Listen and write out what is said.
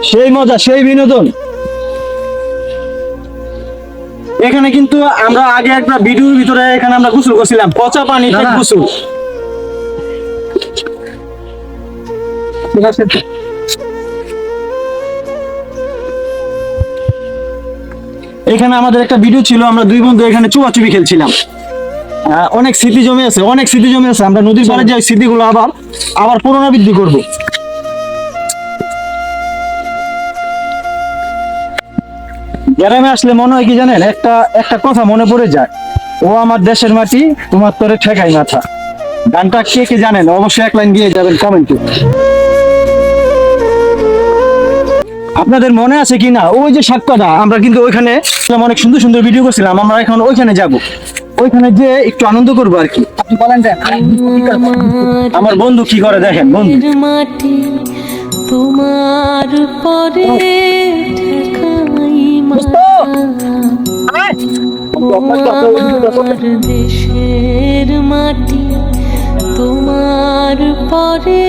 সেই মজা, সেই বিনোদন। এখানে কিন্তু আমরা আগে একটা ভিডিওর ভিতরে এখানে আমরা গোসল করছিলাম, পচা পানিতে গোসল। ঠিক আছে, এখানে আমাদের একটা ভিডিও ছিল, আমরা দুই বন্ধু এখানে চুপাচুপি খেলছিলাম। অনেক স্মৃতি জমে আছে, অনেক স্মৃতি জমে আছে। আমরা নদীর পাড়ে যে স্মৃতিগুলো আবার আবার পুনরাবৃত্তি করব। গ্রামে আসলে মনে হয় কি জানেন, একটা একটা কথা মনে পড়ে যায়, ও আমার দেশের মাটি, তোমার তোরে ঠেকাই মাথা। গানটা কে কে জানেন অবশ্যই এক লাইন দিয়ে যাবেন কমেন্টে। আপনাদের মনে আছে কি না ওই যে সাতপাড়া, আমরা কিন্তু ওইখানে অনেক সুন্দর সুন্দর ভিডিও করছিলাম। আমরা এখন ওইখানে যাব, ওইখানে যে একটু আনন্দ করবো আর কি। আপনি বলেন আমার বন্ধু কি করে দেখেন। বন্ধু মাটি তোমার পরে ঠেকাই মাথা, আমার দেশের মাটি তোমার পরে